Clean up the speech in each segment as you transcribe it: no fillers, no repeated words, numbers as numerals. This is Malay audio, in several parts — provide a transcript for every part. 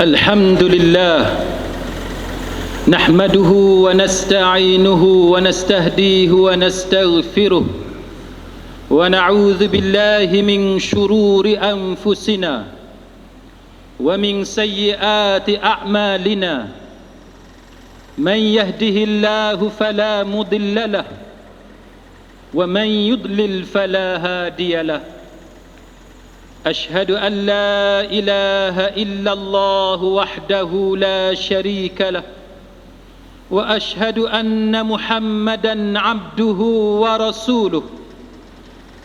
الحمد لله نحمده ونستعينه ونستهديه ونستغفره ونعوذ بالله من شرور أنفسنا ومن سيئات أعمالنا من يهده الله فلا مضل له ومن يضلل فلا هادي له أشهد أن لا إله إلا الله وحده لا شريك له وأشهد أن محمدا عبده ورسوله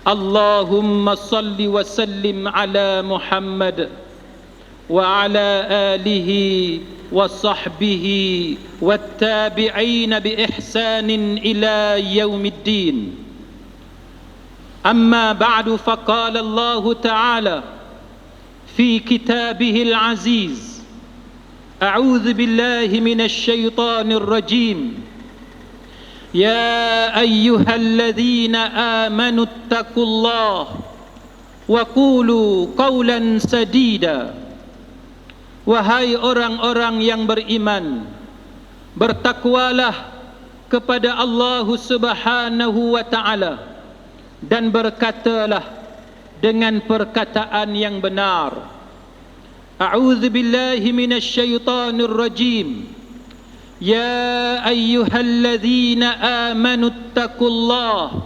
اللهم صل وسلم على محمد وعلى آله وصحبه والتابعين بإحسان إلى يوم الدين أما بعد فقال الله تعالى في كتابه العزيز أعوذ بالله من الشيطان الرجيم يا أيها الذين آمنوا اتقوا الله وقولوا قولا سديدا. Wahai orang-orang yang beriman, bertakwalah kepada Allah Subhanahu wa ta'ala dan berkatalah dengan perkataan yang benar. A'udzu billahi minasy syaithanir rajim. Ya ayyuhalladzina amanu taqullaha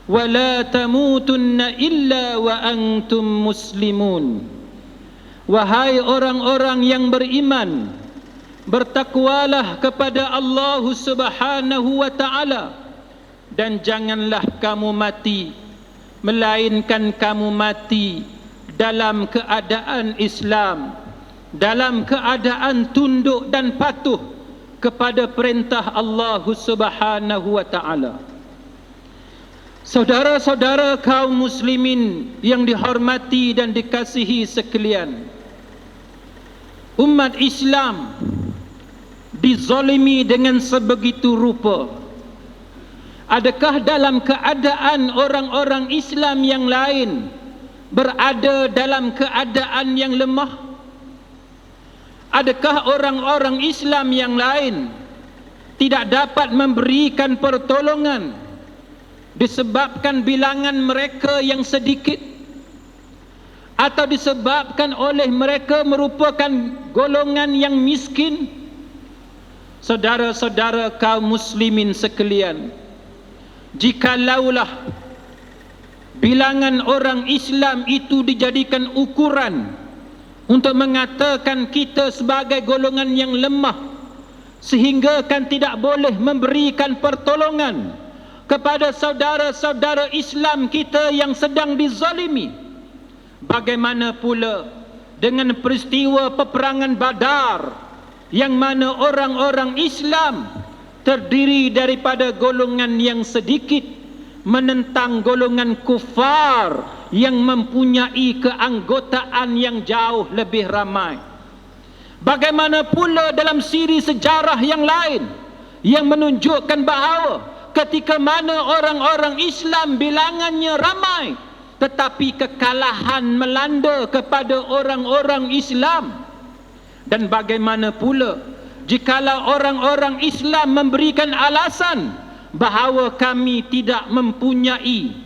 wa la tamutunna illa wa antum muslimun. Wahai orang-orang yang beriman, bertakwalah kepada Allah Subhanahu wa ta'ala dan janganlah kamu mati melainkan kamu mati dalam keadaan Islam, dalam keadaan tunduk dan patuh kepada perintah Allah Subhanahu wa ta'ala. Saudara-saudara kaum muslimin yang dihormati dan dikasihi sekalian, umat Islam dizalimi dengan sebegitu rupa. Adakah dalam keadaan orang-orang Islam yang lain berada dalam keadaan yang lemah? Adakah orang-orang Islam yang lain tidak dapat memberikan pertolongan disebabkan bilangan mereka yang sedikit, atau disebabkan oleh mereka merupakan golongan yang miskin? Saudara-saudara kaum muslimin sekalian, jikalaulah bilangan orang Islam itu dijadikan ukuran untuk mengatakan kita sebagai golongan yang lemah, sehingga kan tidak boleh memberikan pertolongan kepada saudara-saudara Islam kita yang sedang dizalimi, bagaimana pula dengan peristiwa peperangan Badar, yang mana orang-orang Islam terdiri daripada golongan yang sedikit menentang golongan kufar yang mempunyai keanggotaan yang jauh lebih ramai. Bagaimana pula dalam siri sejarah yang lain yang menunjukkan bahawa ketika mana orang-orang Islam bilangannya ramai, tetapi kekalahan melanda kepada orang-orang Islam. Dan bagaimana pula jikalau orang-orang Islam memberikan alasan bahawa kami tidak mempunyai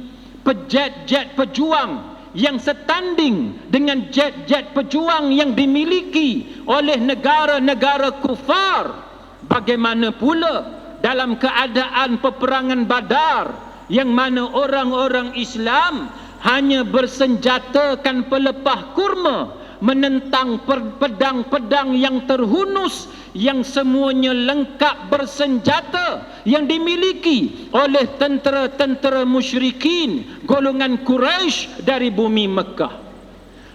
jet-jet pejuang yang setanding dengan jet-jet pejuang yang dimiliki oleh negara-negara kufar. Bagaimana pula dalam keadaan peperangan Badar, yang mana orang-orang Islam hanya bersenjatakan pelepah kurma menentang pedang-pedang yang terhunus, yang semuanya lengkap bersenjata, yang dimiliki oleh tentera-tentera musyrikin golongan Quraisy dari bumi Mekah.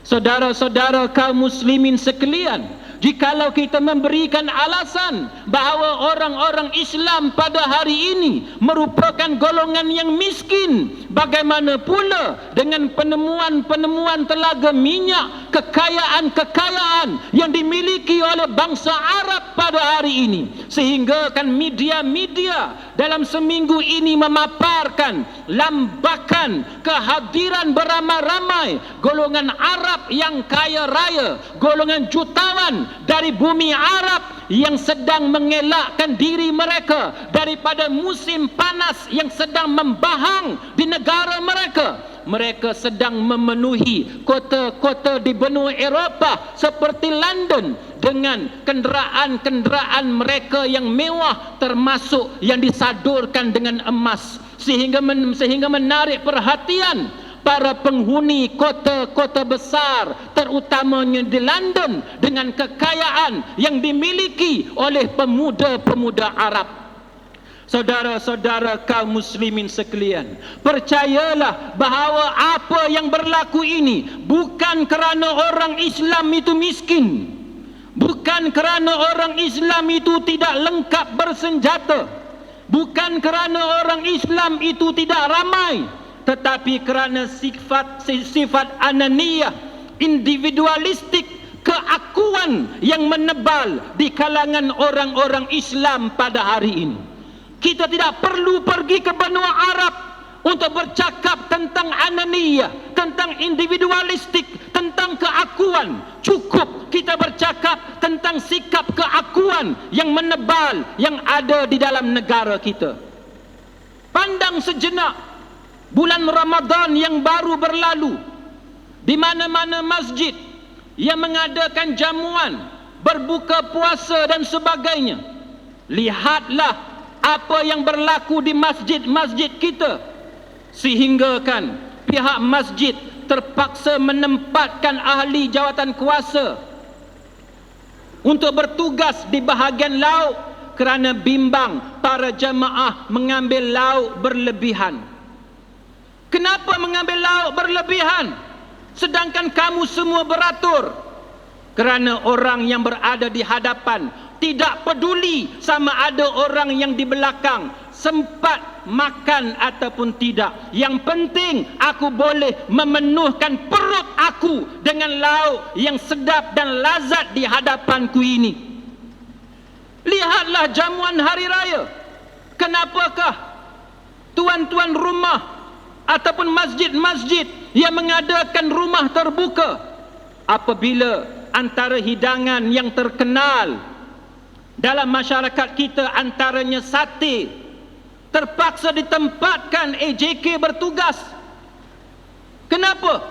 Saudara-saudara kaum muslimin sekalian, jikalau kita memberikan alasan bahawa orang-orang Islam pada hari ini merupakan golongan yang miskin, bagaimana pula dengan penemuan-penemuan telaga minyak kekayaan-kekayaan yang dimiliki oleh bangsa Arab pada hari ini, sehingga kan media-media dalam seminggu ini memaparkan lambakan kehadiran beramai-ramai golongan Arab yang kaya raya, golongan jutawan dari bumi Arab yang sedang mengelakkan diri mereka daripada musim panas yang sedang membahang di negara mereka. Mereka sedang memenuhi kota-kota di benua Eropah seperti London dengan kenderaan-kenderaan mereka yang mewah, termasuk yang disadurkan dengan emas, sehingga menarik perhatian para penghuni kota-kota besar, terutamanya di London, dengan kekayaan yang dimiliki oleh pemuda-pemuda Arab. Saudara-saudara kaum muslimin sekalian, percayalah bahawa apa yang berlaku ini bukan kerana orang Islam itu miskin, bukan kerana orang Islam itu tidak lengkap bersenjata, bukan kerana orang Islam itu tidak ramai, tetapi kerana sifat ananiyah, individualistik, keakuan yang menebal di kalangan orang-orang Islam pada hari ini. Kita tidak perlu pergi ke benua Arab untuk bercakap tentang ananiyah, tentang individualistik, tentang keakuan. Cukup kita bercakap tentang sikap keakuan yang menebal yang ada di dalam negara kita. Pandang sejenak bulan Ramadan yang baru berlalu, di mana-mana masjid yang mengadakan jamuan, berbuka puasa dan sebagainya. Lihatlah apa yang berlaku di masjid-masjid kita, sehingga kan pihak masjid terpaksa menempatkan ahli jawatan kuasa untuk bertugas di bahagian lauk kerana bimbang para jemaah mengambil lauk berlebihan. Kenapa mengambil lauk berlebihan sedangkan kamu semua beratur? Kerana orang yang berada di hadapan tidak peduli sama ada orang yang di belakang sempat makan ataupun tidak. Yang penting aku boleh memenuhkan perut aku dengan lauk yang sedap dan lazat di hadapanku ini. Lihatlah jamuan hari raya. Kenapakah tuan-tuan rumah ataupun masjid-masjid yang mengadakan rumah terbuka, apabila antara hidangan yang terkenal dalam masyarakat kita antaranya sate, terpaksa ditempatkan AJK bertugas? Kenapa?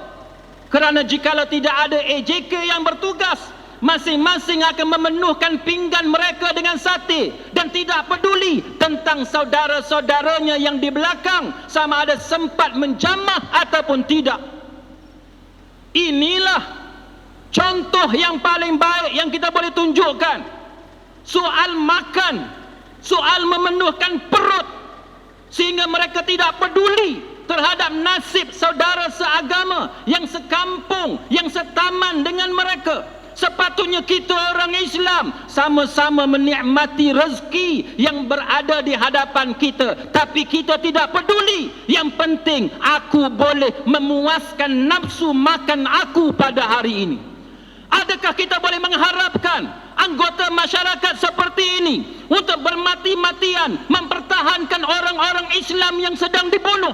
Kerana jikalau tidak ada AJK yang bertugas, masing-masing akan memenuhkan pinggan mereka dengan sate dan tidak peduli tentang saudara-saudaranya yang di belakang sama ada sempat menjamah ataupun tidak. Inilah contoh yang paling baik yang kita boleh tunjukkan. Soal makan, soal memenuhkan perut, sehingga mereka tidak peduli terhadap nasib saudara seagama yang sekampung, yang setaman dengan mereka. Sepatutnya kita orang Islam sama-sama menikmati rezeki yang berada di hadapan kita, tapi kita tidak peduli. Yang penting aku boleh memuaskan nafsu makan aku pada hari ini. Adakah kita boleh mengharapkan anggota masyarakat seperti ini untuk bermati-matian mempertahankan orang-orang Islam yang sedang dibunuh?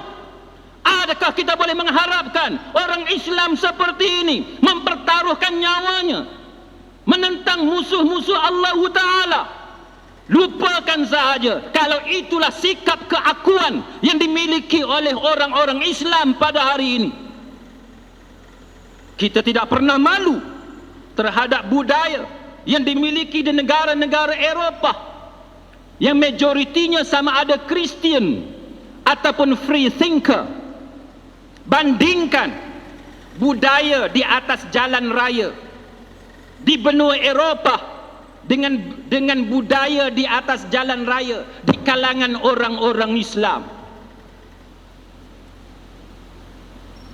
Adakah kita boleh mengharapkan orang Islam seperti ini mempertaruhkan nyawanya menentang musuh-musuh Allah Ta'ala? Lupakan sahaja kalau itulah sikap keakuan yang dimiliki oleh orang-orang Islam pada hari ini. Kita tidak pernah malu terhadap budaya yang dimiliki di negara-negara Eropah yang majoritinya sama ada Kristian ataupun free thinker. Bandingkan budaya di atas jalan raya di benua Eropah dengan budaya di atas jalan raya di kalangan orang-orang Islam.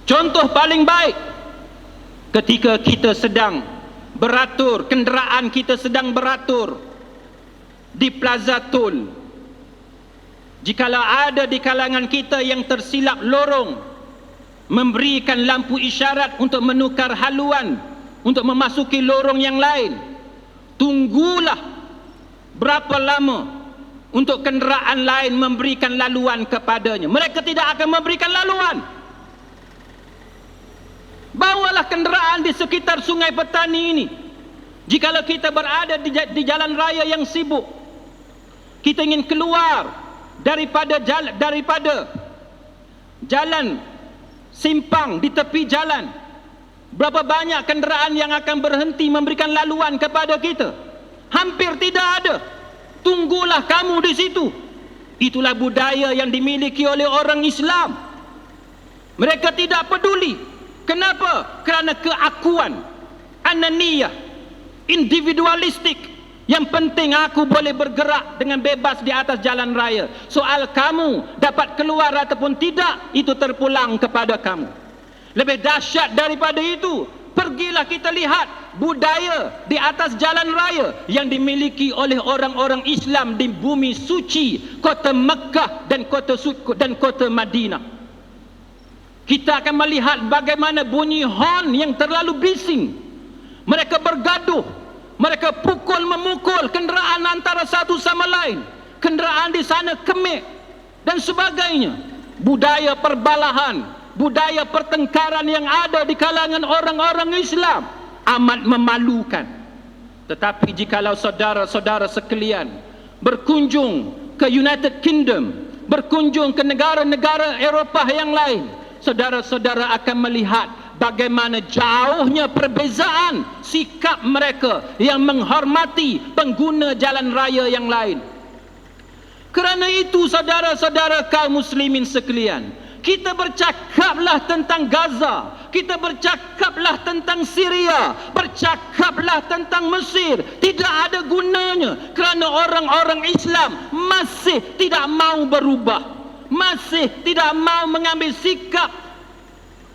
Contoh paling baik, ketika kita sedang beratur, kenderaan kita sedang beratur di Plaza Tol, jikalau ada di kalangan kita yang tersilap lorong, memberikan lampu isyarat untuk menukar haluan untuk memasuki lorong yang lain. Tunggulah berapa lama untuk kenderaan lain memberikan laluan kepadanya. Mereka tidak akan memberikan laluan. Bawalah kenderaan di sekitar Sungai Petani ini. Jikalau kita berada di jalan raya yang sibuk, kita ingin keluar daripada jalan simpang di tepi jalan, berapa banyak kenderaan yang akan berhenti memberikan laluan kepada kita? Hampir tidak ada. Tunggulah kamu di situ. Itulah budaya yang dimiliki oleh orang Islam. Mereka tidak peduli. Kenapa? Kerana keakuan, ananiyah, individualistik. Yang penting aku boleh bergerak dengan bebas di atas jalan raya. Soal kamu dapat keluar ataupun tidak, itu terpulang kepada kamu. Lebih dahsyat daripada itu, pergilah kita lihat budaya di atas jalan raya yang dimiliki oleh orang-orang Islam di bumi suci, kota Mekah dan kota Madinah. Kita akan melihat bagaimana bunyi horn yang terlalu bising. Mereka bergaduh, mereka memukul kenderaan antara satu sama lain. Kenderaan di sana kemik dan sebagainya. Budaya perbalahan, budaya pertengkaran yang ada di kalangan orang-orang Islam amat memalukan. Tetapi jikalau saudara-saudara sekalian berkunjung ke United Kingdom, berkunjung ke negara-negara Eropah yang lain, saudara-saudara akan melihat bagaimana jauhnya perbezaan sikap mereka yang menghormati pengguna jalan raya yang lain. Kerana itu saudara-saudara kaum muslimin sekalian, kita bercakaplah tentang Gaza, kita bercakaplah tentang Syria, bercakaplah tentang Mesir. Tidak ada gunanya kerana orang-orang Islam masih tidak mau berubah, masih tidak mau mengambil sikap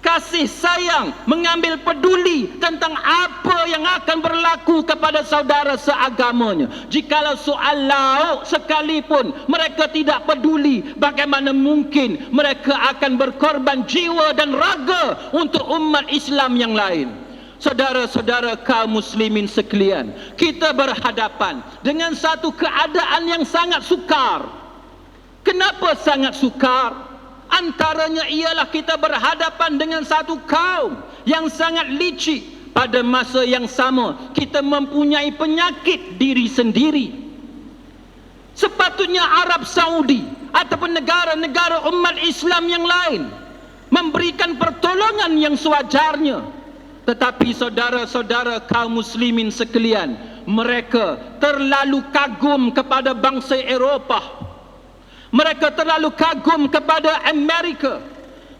kasih sayang, mengambil peduli tentang apa yang akan berlaku kepada saudara seagamanya. Jikalau soal lauk sekalipun mereka tidak peduli, bagaimana mungkin mereka akan berkorban jiwa dan raga untuk umat Islam yang lain? Saudara-saudara kaum muslimin sekalian, kita berhadapan dengan satu keadaan yang sangat sukar. Kenapa sangat sukar? Antaranya ialah kita berhadapan dengan satu kaum yang sangat licik. Pada masa yang sama, kita mempunyai penyakit diri sendiri. Sepatutnya Arab Saudi ataupun negara-negara umat Islam yang lain memberikan pertolongan yang sewajarnya. Tetapi saudara-saudara kaum muslimin sekalian, mereka terlalu kagum kepada bangsa Eropah. Mereka terlalu kagum kepada Amerika.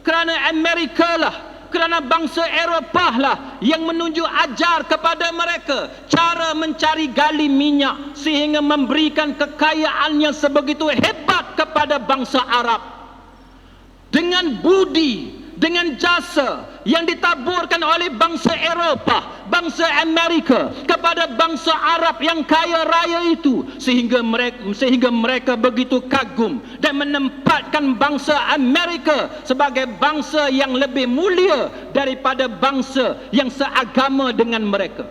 Kerana Amerika lah, kerana bangsa Eropah lah yang menunjuk ajar kepada mereka cara mencari gali minyak sehingga memberikan kekayaannya sebegitu hebat kepada bangsa Arab. Dengan budi, dengan jasa yang ditaburkan oleh bangsa Eropah, bangsa Amerika kepada bangsa Arab yang kaya raya itu, sehingga mereka begitu kagum dan menempatkan bangsa Amerika sebagai bangsa yang lebih mulia daripada bangsa yang seagama dengan mereka.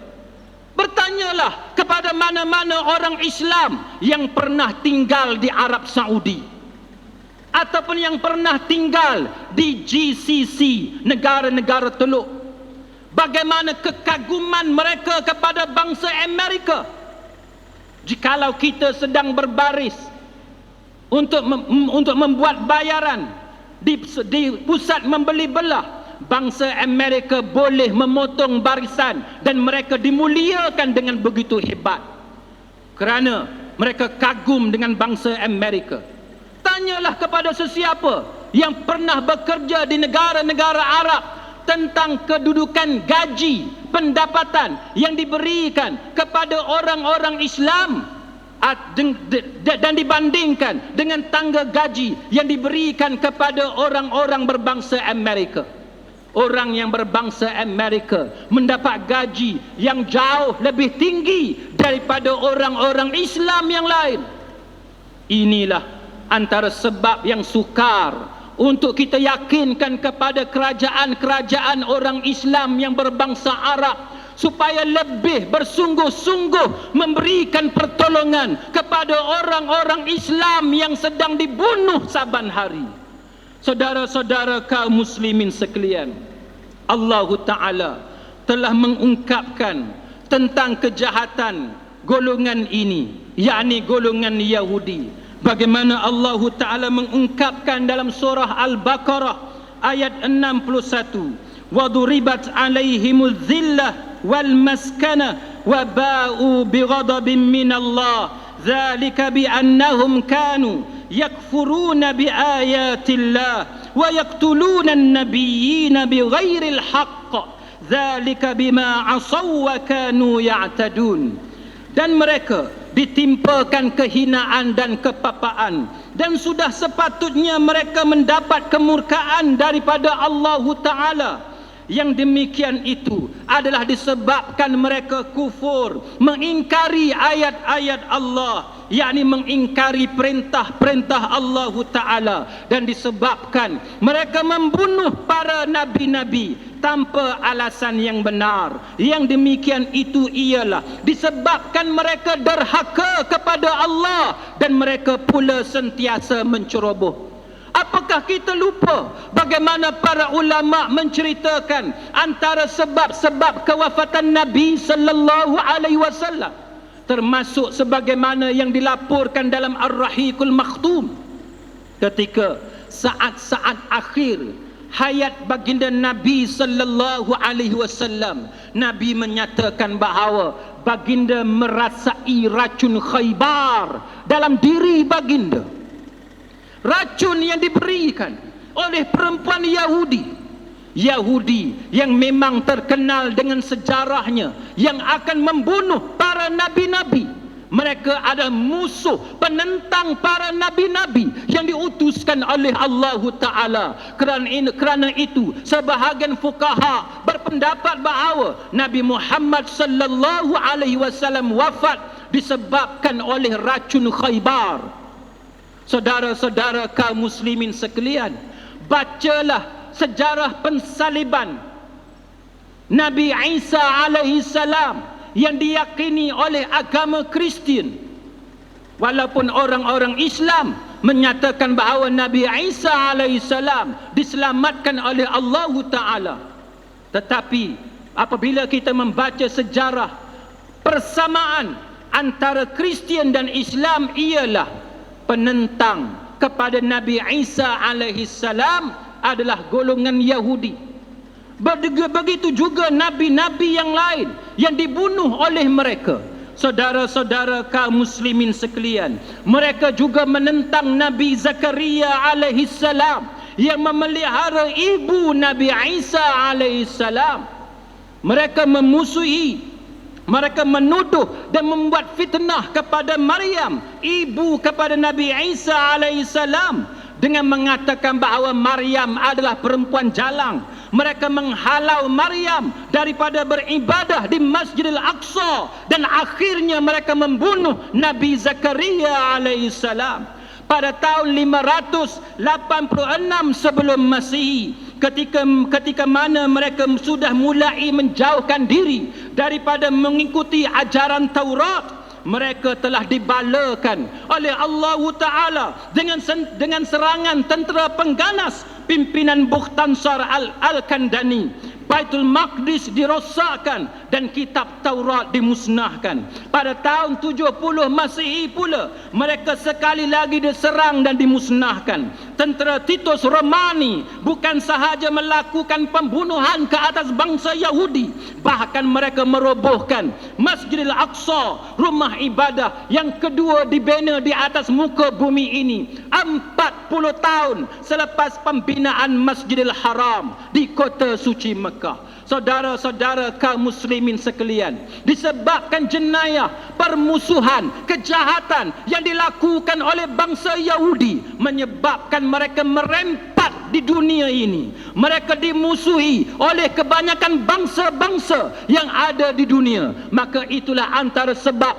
Bertanyalah kepada mana-mana orang Islam yang pernah tinggal di Arab Saudi ataupun yang pernah tinggal di GCC, negara-negara Teluk. Bagaimana kekaguman mereka kepada bangsa Amerika? Jikalau kita sedang berbaris untuk membuat bayaran di pusat membeli belah, bangsa Amerika boleh memotong barisan dan mereka dimuliakan dengan begitu hebat kerana mereka kagum dengan bangsa Amerika. Tanyalah kepada sesiapa yang pernah bekerja di negara-negara Arab tentang kedudukan gaji, pendapatan yang diberikan kepada orang-orang Islam dan dibandingkan dengan tangga gaji yang diberikan kepada orang-orang berbangsa Amerika. Orang yang berbangsa Amerika mendapat gaji yang jauh lebih tinggi daripada orang-orang Islam yang lain. Inilah antara sebab yang sukar untuk kita yakinkan kepada kerajaan-kerajaan orang Islam yang berbangsa Arab supaya lebih bersungguh-sungguh memberikan pertolongan kepada orang-orang Islam yang sedang dibunuh saban hari. Saudara-saudara kaum muslimin sekalian, Allah Ta'ala telah mengungkapkan tentang kejahatan golongan ini, yakni golongan Yahudi. Bagaimana Allah Ta'ala mengungkapkan dalam surah Al-Baqarah ayat 61, وَضُرِبَتْ عَلَيْهِمُ الذِّلَّةُ وَالْمَسْكَنَةُ وَبَاءُوا بِغَضَبٍ مِّنَ اللَّهِ ذَلِكَ بِأَنَّهُمْ كَانُوا يَكْفُرُونَ بِآيَاتِ اللَّهِ وَيَقْتُلُونَ النَّبِيِّينَ بِغَيْرِ الْحَقِّ ذَلِكَ بِمَا عَصَوْا وَكَانُوا يَعْتَدُونَ. Dan mereka ditimpakan kehinaan dan kepapaan, dan sudah sepatutnya mereka mendapat kemurkaan daripada Allah Ta'ala. Yang demikian itu adalah disebabkan mereka kufur, mengingkari ayat-ayat Allah, yakni mengingkari perintah-perintah Allah Ta'ala, dan disebabkan mereka membunuh para nabi-nabi tanpa alasan yang benar. Yang demikian itu ialah disebabkan mereka derhaka kepada Allah, dan mereka pula sentiasa menceroboh. Apakah kita lupa bagaimana para ulama menceritakan antara sebab-sebab kewafatan Nabi sallallahu alaihi wasallam, termasuk sebagaimana yang dilaporkan dalam Ar-Rahiqul Makhtum, ketika saat-saat akhir hayat baginda Nabi sallallahu alaihi wasallam, Nabi menyatakan bahawa baginda merasai racun Khaybar dalam diri baginda. Racun yang diberikan oleh perempuan Yahudi yang memang terkenal dengan sejarahnya yang akan membunuh para nabi-nabi. Mereka adalah musuh, penentang para nabi-nabi yang diutuskan oleh Allah Ta'ala. Kerana itu sebahagian fuqaha berpendapat bahawa Nabi Muhammad sallallahu alaihi wasallam wafat disebabkan oleh racun Khaybar. Saudara-saudara kaum muslimin sekalian, bacalah sejarah pensaliban Nabi Isa alaihi salam yang diyakini oleh agama Kristian. Walaupun orang-orang Islam menyatakan bahawa Nabi Isa alaihi salam diselamatkan oleh Allah Ta'ala, tetapi apabila kita membaca sejarah, persamaan antara Kristian dan Islam ialah penentang kepada Nabi Isa alaihi salam adalah golongan Yahudi. Begitu juga nabi-nabi yang lain yang dibunuh oleh mereka. Saudara-saudara kaum muslimin sekalian, mereka juga menentang Nabi Zakaria alaihi salam yang memelihara ibu Nabi Isa alaihi salam. Mereka memusuhi, mereka menuduh dan membuat fitnah kepada Maryam, ibu kepada Nabi Isa alaihissalam, dengan mengatakan bahawa Maryam adalah perempuan jalang. Mereka menghalau Maryam daripada beribadah di Masjidil Aqsa, dan akhirnya mereka membunuh Nabi Zakaria alaihissalam. Pada tahun 586 sebelum Masihi, ketika mana mereka sudah mulai menjauhkan diri daripada mengikuti ajaran Taurat, mereka telah dibalakan oleh Allah Ta'ala dengan serangan tentera pengganas pimpinan Bukhtansar Al-Kandani. Baitul Maqdis dirosakkan dan kitab Taurat dimusnahkan. Pada tahun 70 Masihi pula mereka sekali lagi diserang dan dimusnahkan. Tentera Titus Romani bukan sahaja melakukan pembunuhan ke atas bangsa Yahudi, bahkan mereka merobohkan Masjidil Aqsa, rumah ibadah yang kedua dibina di atas muka bumi ini 40 tahun selepas pembinaan Masjidil Haram di kota suci Mekah. Saudara-saudara kaum muslimin sekalian, disebabkan jenayah, permusuhan, kejahatan yang dilakukan oleh bangsa Yahudi, menyebabkan mereka merempat di dunia ini. Mereka dimusuhi oleh kebanyakan bangsa-bangsa yang ada di dunia. Maka itulah antara sebab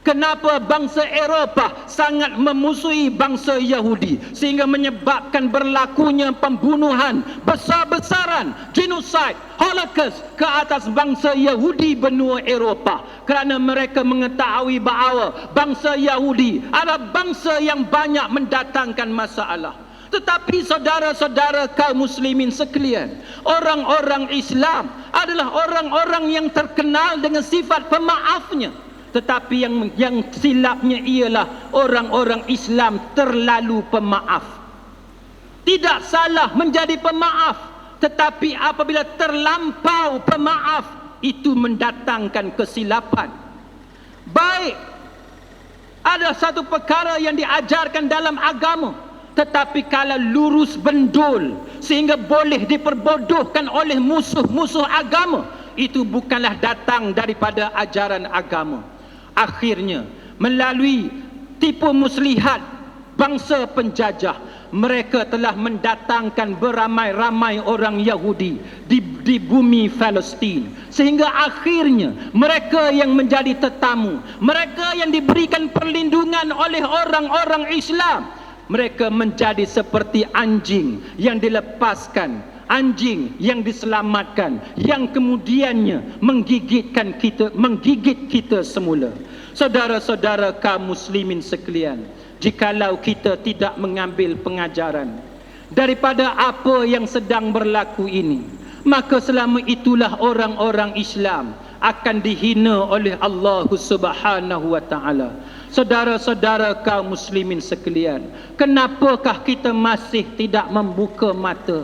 Kenapa bangsa Eropah sangat memusuhi bangsa Yahudi sehingga menyebabkan berlakunya pembunuhan besar-besaran, genosid, holocaust ke atas bangsa Yahudi benua Eropah, kerana mereka mengetahui bahawa bangsa Yahudi adalah bangsa yang banyak mendatangkan masalah. Tetapi saudara-saudara kaum muslimin sekalian, orang-orang Islam adalah orang-orang yang terkenal dengan sifat pemaafnya. Tetapi yang silapnya ialah orang-orang Islam terlalu pemaaf. Tidak salah menjadi pemaaf, tetapi apabila terlampau pemaaf, itu mendatangkan kesilapan. Baik, ada satu perkara yang diajarkan dalam agama, tetapi kalau lurus bendul sehingga boleh diperbodohkan oleh musuh-musuh agama, itu bukanlah datang daripada ajaran agama. Akhirnya melalui tipu muslihat bangsa penjajah, mereka telah mendatangkan beramai-ramai orang Yahudi di bumi Palestin, sehingga akhirnya mereka yang menjadi tetamu, mereka yang diberikan perlindungan oleh orang-orang Islam, mereka menjadi seperti anjing yang dilepaskan, anjing yang diselamatkan, yang kemudiannya menggigit kita semula. Saudara-saudara kaum muslimin sekalian, jikalau kita tidak mengambil pengajaran daripada apa yang sedang berlaku ini, maka selama itulah orang-orang Islam akan dihina oleh Allah Subhanahu wa taala. Saudara-saudara kaum muslimin sekalian, kenapakah kita masih tidak membuka mata?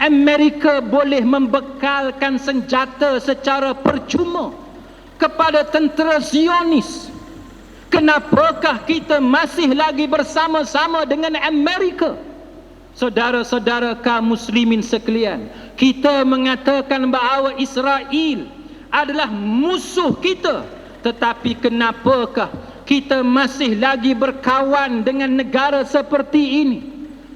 Amerika boleh membekalkan senjata secara percuma kepada tentera Zionis. Kenapakah kita masih lagi bersama-sama dengan Amerika? Saudara-saudara kaum muslimin sekalian, kita mengatakan bahawa Israel adalah musuh kita, tetapi kenapakah kita masih lagi berkawan dengan negara seperti ini?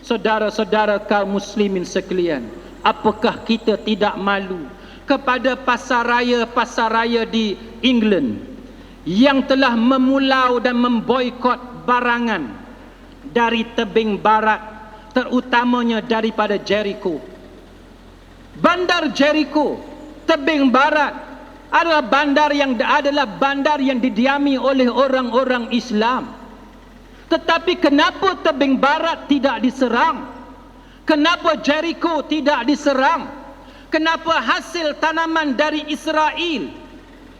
Saudara-saudara kaum muslimin sekalian, apakah kita tidak malu kepada pasar raya di England yang telah memulau dan memboikot barangan dari tebing barat, terutamanya daripada Jericho. Bandar Jericho, tebing barat, adalah bandar yang didiami oleh orang-orang Islam. Tetapi kenapa tebing barat tidak diserang? Kenapa Jericho tidak diserang? Kenapa hasil tanaman dari Israel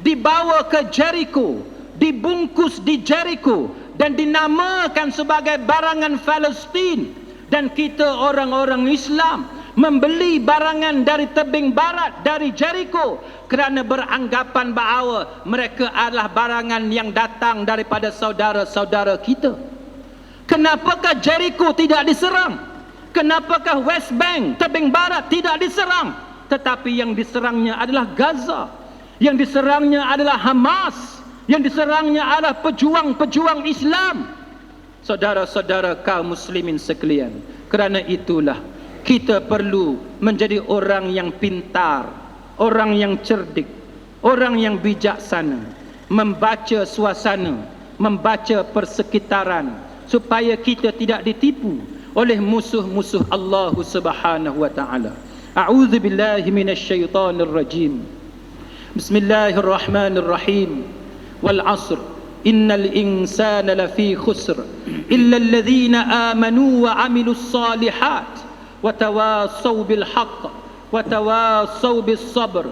dibawa ke Jericho, dibungkus di Jericho dan dinamakan sebagai barangan Palestin, dan kita orang-orang Islam membeli barangan dari tebing barat, dari Jericho, kerana beranggapan bahawa mereka adalah barangan yang datang daripada saudara-saudara kita? Kenapakah Jericho tidak diserang? Kenapakah West Bank, tebing barat, tidak diserang? Tetapi yang diserangnya adalah Gaza, yang diserangnya adalah Hamas, yang diserangnya adalah pejuang-pejuang Islam. Saudara-saudara kaum muslimin sekalian, kerana itulah kita perlu menjadi orang yang pintar, orang yang cerdik, orang yang bijaksana, membaca suasana, membaca persekitaran, supaya kita tidak ditipu oleh musuh-musuh Allah Subhanahu wa taala. A'udzu billahi minasy syaithanir rajim. Bismillahirrahmanirrahim. Wal 'asr innal insana lafi khusr illa alladhina amanu wa 'amilus salihat wa tawassaw bil haqq wa tawassaw bis sabr.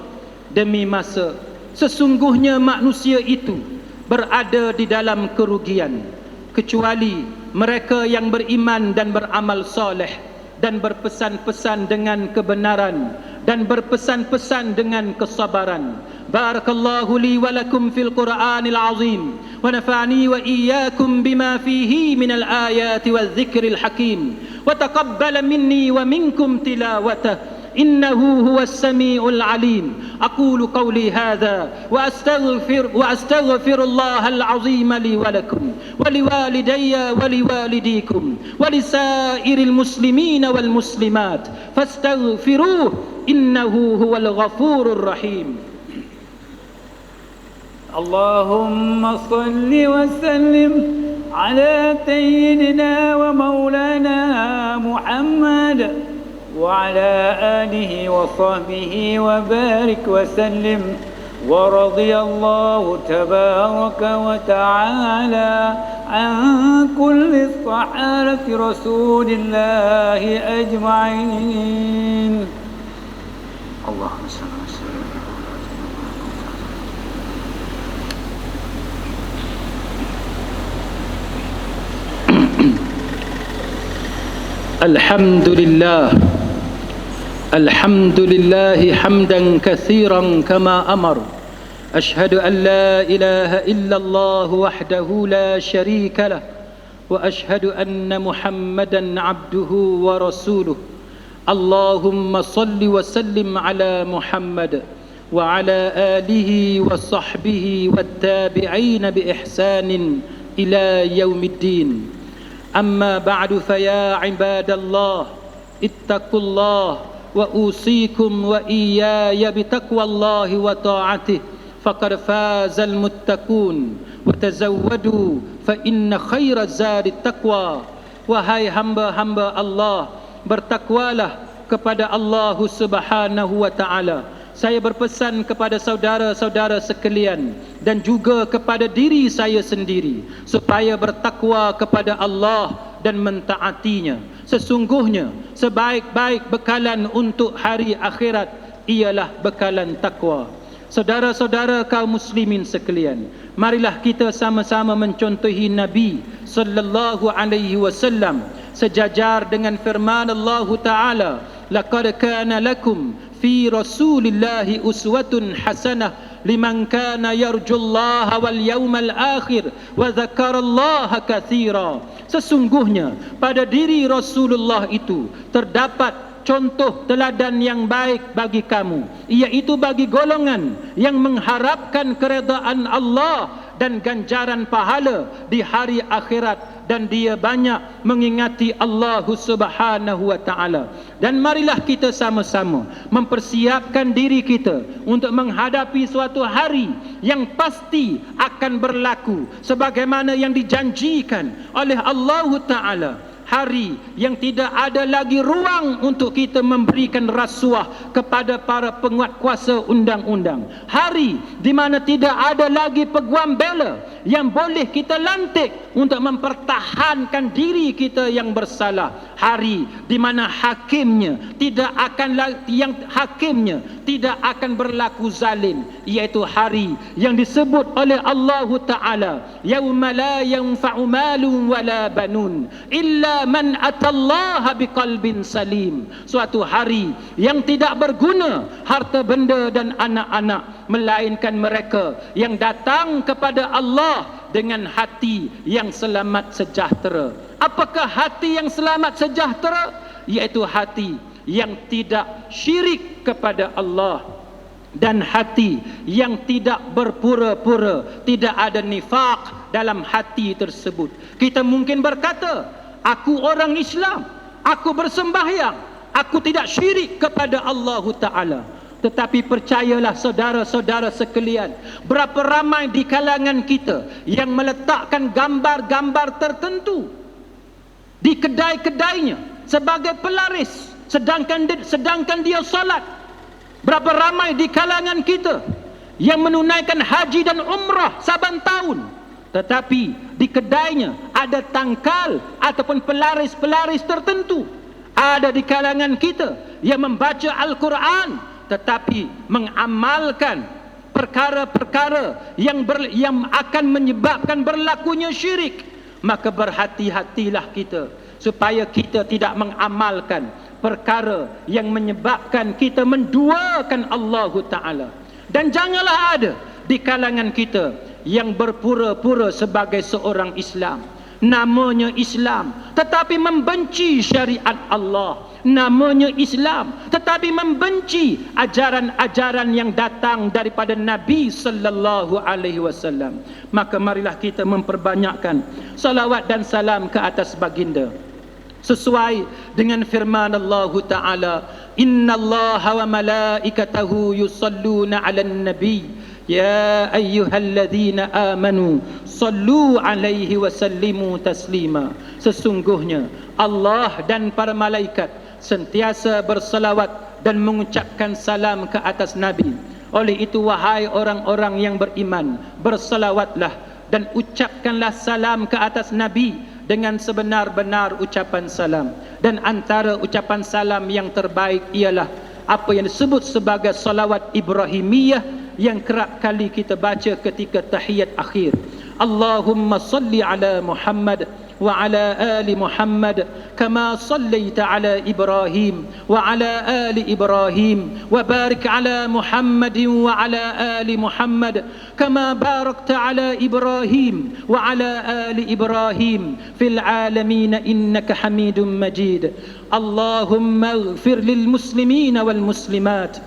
Demi masa, sesungguhnya manusia itu berada di dalam kerugian, kecuali mereka yang beriman dan beramal soleh, dan berpesan-pesan dengan kebenaran, dan berpesan-pesan dengan kesabaran. Barakallahu li wa lakum fil Qur'anil azim, wa nafa'ani wa iyyakum bima fihi minal ayati wal dzikril hakim, wa taqabbala minni wa minkum tilawatah innahu huwas samiul alim. Aqulu qawli hadha wa astaghfirullahal azim li wa lakum wa liwalidayya wa liwalidikum wa lisairil muslimina wal muslimat fastaghfiruhu innahu huwal ghafurur rahim. اللهم صل وسلم على سيدنا ومولانا محمد وعلى آله وصحبه وبارك وسلم. ورضي الله تبارك وتعالى عن كل صحابة رسول الله أجمعين. اللهم صل وسلم. الحمد لله حمدا كثيرا كما أمر. أشهد أن لا إله إلا الله وحده لا شريك له وأشهد أن محمدا عبده ورسوله. اللهم صل وسلم على محمد وعلى آله وصحبه والتابعين بإحسان إلى يوم الدين. أما بعد فيا عباد الله اتقوا الله وأوصيكم وإياي بتقوى الله وطاعته فقد فاز المتقون وتزودوا فإن خير الزاد التقوى. Wahai hamba-hamba Allah, bertakwalah kepada Allah Subhanahu wa taala. Saya berpesan kepada saudara-saudara sekalian dan juga kepada diri saya sendiri supaya bertakwa kepada Allah dan mentaatinya. Sesungguhnya sebaik-baik bekalan untuk hari akhirat ialah bekalan takwa. Saudara-saudara kaum muslimin sekalian, marilah kita sama-sama mencontohi Nabi sallallahu alaihi wasallam sejajar dengan firman Allah Taala, laqad kana lakum fi rasulillahi uswatun hasanah liman kana yarjullaha wal yawmal akhir wa dzakarallaha katsira. Sesungguhnya pada diri Rasulullah itu terdapat contoh teladan yang baik bagi kamu, iaitu bagi golongan yang mengharapkan keredaan Allah dan ganjaran pahala di hari akhirat, dan dia banyak mengingati Allah Subhanahu wa taala. Dan marilah kita sama-sama mempersiapkan diri kita untuk menghadapi suatu hari yang pasti akan berlaku sebagaimana yang dijanjikan oleh Allah taala. Hari yang tidak ada lagi ruang untuk kita memberikan rasuah kepada para penguat kuasa undang-undang. Hari di mana tidak ada lagi peguam bela yang boleh kita lantik untuk mempertahankan diri kita yang bersalah. Hari di mana hakimnya tidak akan berlaku zalim, iaitu hari yang disebut oleh Allah Taala, yauma la yanfa'u malun wala banun illa man atallaha biqalbin salim. Suatu hari yang tidak berguna harta benda dan anak-anak, melainkan mereka yang datang kepada Allah dengan hati yang selamat sejahtera. Apakah hati yang selamat sejahtera? Iaitu hati yang tidak syirik kepada Allah dan hati yang tidak berpura-pura, tidak ada nifaq dalam hati tersebut. Kita mungkin berkata, aku orang Islam, aku bersembahyang, aku tidak syirik kepada Allah Ta'ala. Tetapi percayalah saudara-saudara sekalian, berapa ramai di kalangan kita yang meletakkan gambar-gambar tertentu di kedai-kedainya sebagai pelaris, sedangkan dia salat. Berapa ramai di kalangan kita yang menunaikan haji dan umrah saban tahun, tetapi di kedainya ada tangkal ataupun pelaris-pelaris tertentu. Ada di kalangan kita yang membaca Al-Quran tetapi mengamalkan perkara-perkara yang akan menyebabkan berlakunya syirik. Maka berhati-hatilah kita supaya kita tidak mengamalkan perkara yang menyebabkan kita menduakan Allah Ta'ala. Dan janganlah ada di kalangan kita yang berpura-pura sebagai seorang Islam, namanya Islam tetapi membenci syariat Allah, namanya Islam tetapi membenci ajaran-ajaran yang datang daripada Nabi sallallahu alaihi wasallam. Maka marilah kita memperbanyakkan salawat dan salam ke atas baginda sesuai dengan firman Allah Ta'ala, innallaha wa malaikatahu yusalluna 'alan nabi Ya ayyuhalladzina amanu sallu alaihi wa sallimu taslima. Sesungguhnya Allah dan para malaikat sentiasa berselawat dan mengucapkan salam ke atas Nabi. Oleh itu wahai orang-orang yang beriman, berselawatlah dan ucapkanlah salam ke atas Nabi dengan sebenar-benar ucapan salam. Dan antara ucapan salam yang terbaik ialah apa yang disebut sebagai salawat Ibrahimiyah yang kerap kali kita baca ketika tahiyat akhir. Allahumma salli ala Muhammad wa ala ali Muhammad kama sallaita ala Ibrahim wa ala ali Ibrahim wa barik ala Muhammadin wa ala ali Muhammad kama barakta ala Ibrahim wa ala ali Ibrahim fil alamin innaka Hamidum Majid. Allahumma ighfir lil muslimina wal muslimat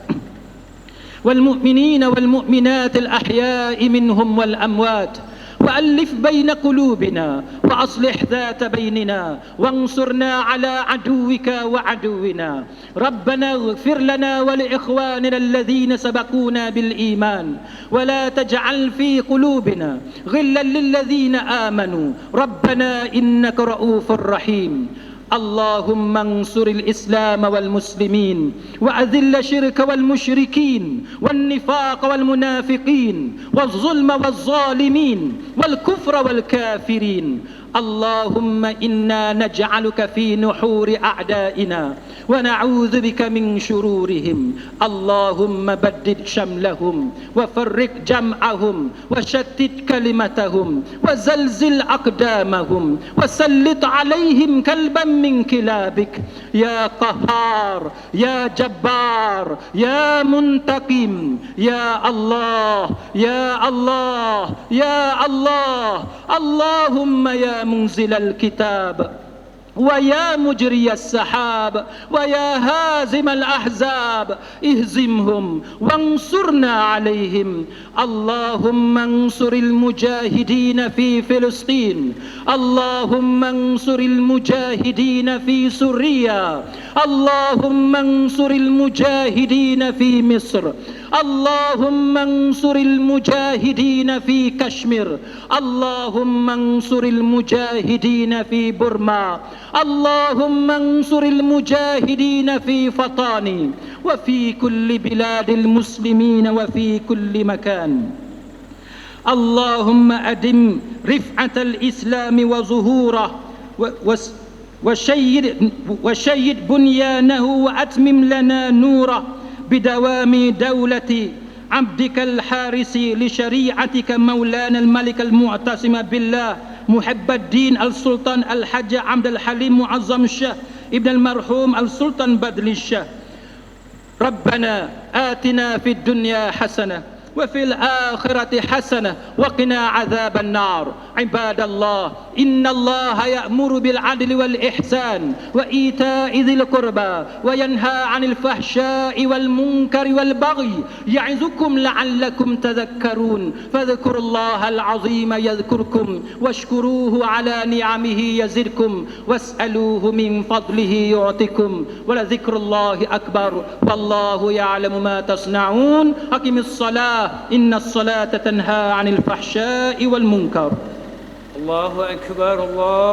والمؤمنين والمؤمنات الأحياء منهم والأموات وألف بين قلوبنا وأصلح ذات بيننا وانصرنا على عدوك وعدونا. ربنا اغفر لنا ولإخواننا الذين سبقونا بالإيمان ولا تجعل في قلوبنا غلا للذين آمنوا ربنا إنك رؤوف رحيم. اللهم انصر الإسلام والمسلمين وأذل الشرك والمشركين والنفاق والمنافقين والظلم والظالمين والكفر والكافرين. اللهم إنا نجعلك في نحور أعدائنا ونعوذ بك من شرورهم. اللهم بدد شملهم وفرق جمعهم وشتت كلمتهم وزلزل أقدامهم وسلط عليهم كلبا من كلابك. يا قهار يا جبار يا منتقم يا الله يا الله يا الله. اللهم يا منزل الكتاب ويا مجري السحاب ويا هازم الأحزاب اهزمهم وانصرنا عليهم. اللهم انصر المجاهدين في فلسطين. اللهم انصر المجاهدين في سوريا. اللهم انصر المجاهدين في مصر. اللهم انصر المجاهدين في كشمير. اللهم انصر المجاهدين في بورما. اللهم انصر المجاهدين في فطاني وفي كل بلاد المسلمين وفي كل مكان. اللهم أدم رفعة الإسلام وظهوره وشيد بنيانه وأتمم لنا نوره بدوام دولة عبدك الحارس لشريعتك مولانا الملك المعتصم بالله محب الدين السلطان الحج عبد الحليم معظم الشاه ابن المرحوم السلطان بدر الشاه. ربنا آتنا في الدنيا حسنة وفي الآخرة حسنة وقنا عذاب النار. عباد الله إن الله يأمر بالعدل والإحسان وإيتاء ذي القربى وينهى عن الفحشاء والمنكر والبغي يعظكم لعلكم تذكرون. فاذكروا الله العظيم يذكركم واشكروه على نعمه يزدكم واسألوه من فضله يعطكم ولذكر الله أكبر والله يعلم ما تصنعون. أقم الصلاة إن الصلاة تنهى عن الفحشاء والمنكر. الله أكبر الله